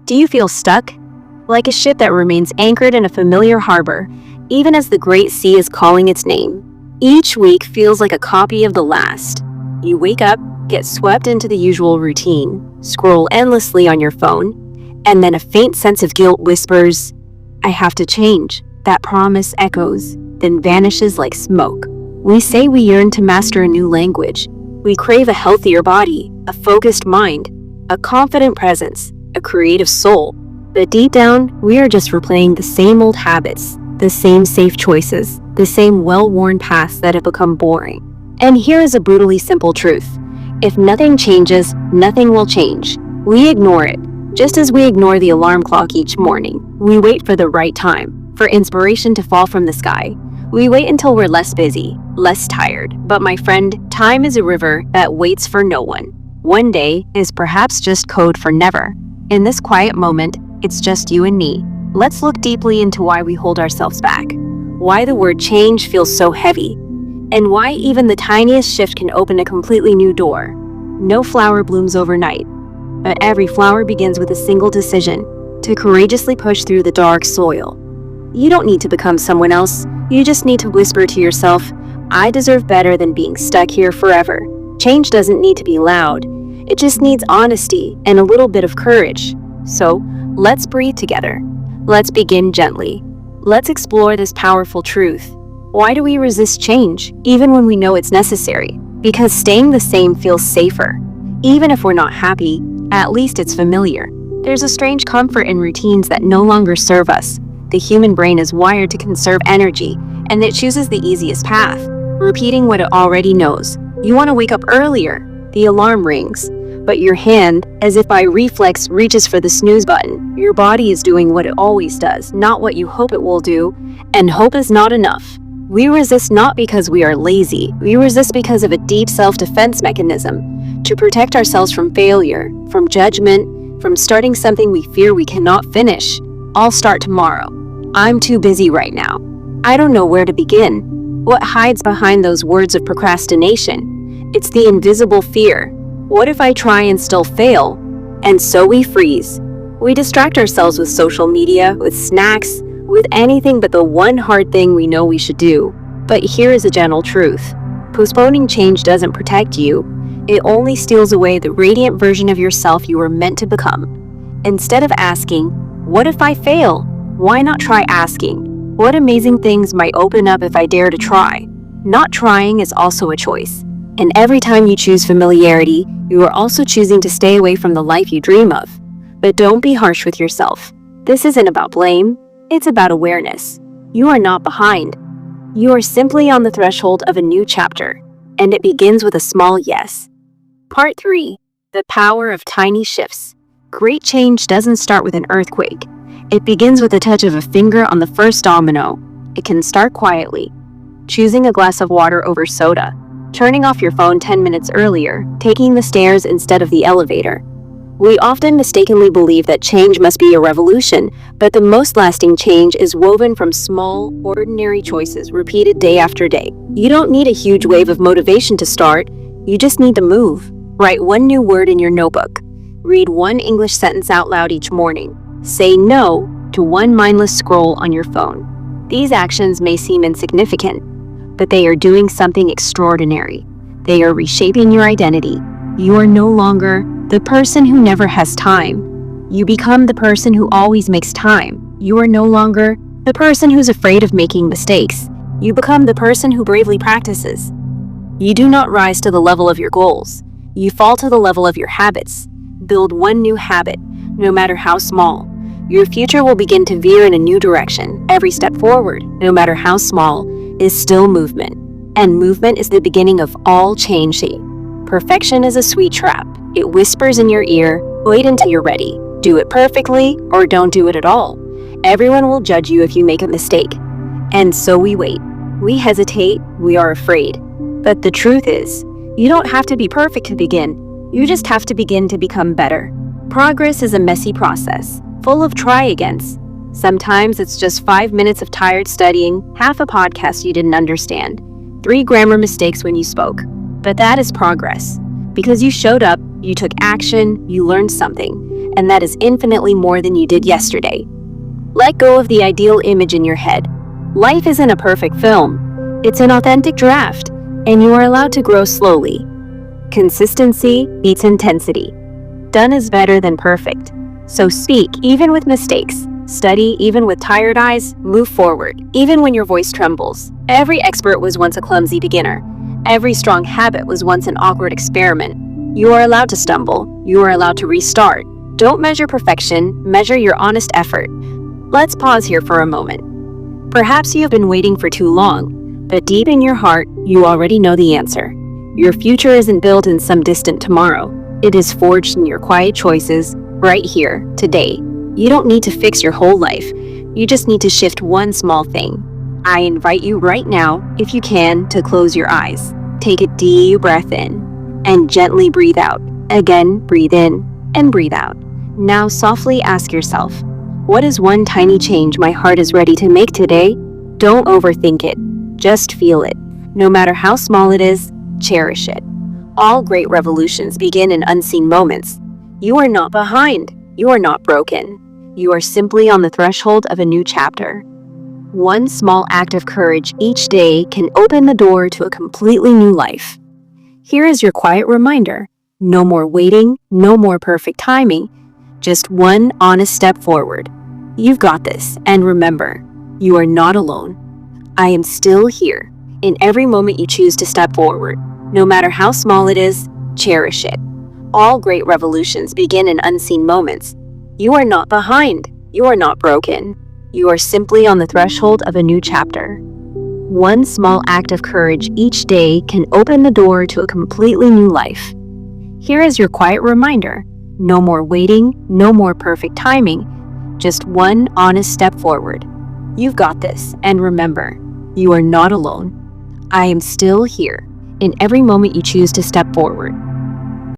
Do you feel stuck? Like a ship that remains anchored in a familiar harbor, even as the great sea is calling its name. Each week feels like a copy of the last. You wake up, get swept into the usual routine, scroll endlessly on your phone, and then a faint sense of guilt whispers, "I have to change." That promise echoes, then vanishes like smoke. We say we yearn to master a new language. We crave a healthier body, a focused mind, a confident presence, a creative soul. But deep down, we are just replaying the same old habits, the same safe choices, the same well-worn paths that have become boring. And here is a brutally simple truth. If nothing changes, nothing will change. We ignore it, just as we ignore the alarm clock each morning. We wait for the right time, for inspiration to fall from the sky. We wait until we're less busy, less tired. But my friend, time is a river that waits for no one. One day is perhaps just code for never. In this quiet moment, it's just you and me. Let's look deeply into why we hold ourselves back, why the word change feels so heavy, and why even the tiniest shift can open a completely new door. No flower blooms overnight, but every flower begins with a single decision, to courageously push through the dark soil. You don't need to become someone else, you just need to whisper to yourself, "I deserve better than being stuck here forever." Change doesn't need to be loud, it just needs honesty and a little bit of courage. So, let's breathe together. Let's begin gently. Let's explore this powerful truth. Why do we resist change, even when we know it's necessary? Because staying the same feels safer. Even if we're not happy, at least it's familiar. There's a strange comfort in routines that no longer serve us. The human brain is wired to conserve energy, and it chooses the easiest path, repeating what it already knows. You want to wake up earlier. The alarm rings. But your hand, as if by reflex, reaches for the snooze button. Your body is doing what it always does, not what you hope it will do, and hope is not enough. We resist not because we are lazy, we resist because of a deep self-defense mechanism, to protect ourselves from failure, from judgment, from starting something we fear we cannot finish. I'll start tomorrow. I'm too busy right now. I don't know where to begin. What hides behind those words of procrastination? It's the invisible fear. What if I try and still fail? And so we freeze. We distract ourselves with social media, with snacks, with anything but the one hard thing we know we should do. But here is a gentle truth. Postponing change doesn't protect you. It only steals away the radiant version of yourself you were meant to become. Instead of asking, "What if I fail?" why not try asking, "What amazing things might open up if I dare to try?" Not trying is also a choice. And every time you choose familiarity, you are also choosing to stay away from the life you dream of. But don't be harsh with yourself. This isn't about blame, it's about awareness. You are not behind. You are simply on the threshold of a new chapter, and it begins with a small yes. Part 3. The power of tiny shifts. Great change doesn't start with an earthquake. It begins with a touch of a finger on the first domino. It can start quietly. Choosing a glass of water over soda. Turning off your phone 10 minutes earlier, taking the stairs instead of the elevator. We often mistakenly believe that change must be a revolution, but the most lasting change is woven from small, ordinary choices repeated day after day. You don't need a huge wave of motivation to start, you just need to move. Write one new word in your notebook. Read one English sentence out loud each morning. Say no to one mindless scroll on your phone. These actions may seem insignificant, but they are doing something extraordinary. They are reshaping your identity. You are no longer the person who never has time. You become the person who always makes time. You are no longer the person who's afraid of making mistakes. You become the person who bravely practices. You do not rise to the level of your goals. You fall to the level of your habits. Build one new habit, no matter how small. Your future will begin to veer in a new direction. Every step forward, no matter how small, is still movement. And movement is the beginning of all change. Perfection is a sweet trap. It whispers in your ear, wait until you're ready. Do it perfectly or don't do it at all. Everyone will judge you if you make a mistake. And so we wait. We hesitate, we are afraid. But the truth is, you don't have to be perfect to begin. You just have to begin to become better. Progress is a messy process, full of try-agains. Sometimes it's just 5 minutes of tired studying, half a podcast you didn't understand, 3 grammar mistakes when you spoke. But that is progress. Because you showed up, you took action, you learned something. and that is infinitely more than you did yesterday. Let go of the ideal image in your head. Life isn't a perfect film, it's an authentic draft, and you are allowed to grow slowly. Consistency beats intensity. Done is better than perfect. So speak even with mistakes. Study even with tired eyes. Move forward even when your voice trembles. Every expert was once a clumsy beginner. Every strong habit was once an awkward experiment. You are allowed to stumble. You are allowed to restart. Don't measure perfection, measure your honest effort. Let's pause here for a moment. Perhaps you have been waiting for too long, but deep in your heart, you already know the answer. Your future isn't built in some distant tomorrow. It is forged in your quiet choices, right here, today. You don't need to fix your whole life. You just need to shift one small thing. I invite you right now, if you can, to close your eyes. Take a deep breath in and gently breathe out. Again, breathe in and breathe out. Now softly ask yourself, what is one tiny change my heart is ready to make today? Don't overthink it. Just feel it. No matter how small it is, cherish it. All great revolutions begin in unseen moments. You are not behind. You are not broken. You are simply on the threshold of a new chapter. One small act of courage each day can open the door to a completely new life. Here is your quiet reminder. No more waiting, no more perfect timing. Just one honest step forward. You've got this, and remember, you are not alone. I am still here. In every moment you choose to step forward, no matter how small it is, cherish it. All great revolutions begin in unseen moments. You are not behind. You are not broken. You are simply on the threshold of a new chapter. One small act of courage each day can open the door to a completely new life. Here is your quiet reminder. No more waiting, no more perfect timing. Just one honest step forward. You've got this, and remember, you are not alone. I am still here. In every moment you choose to step forward,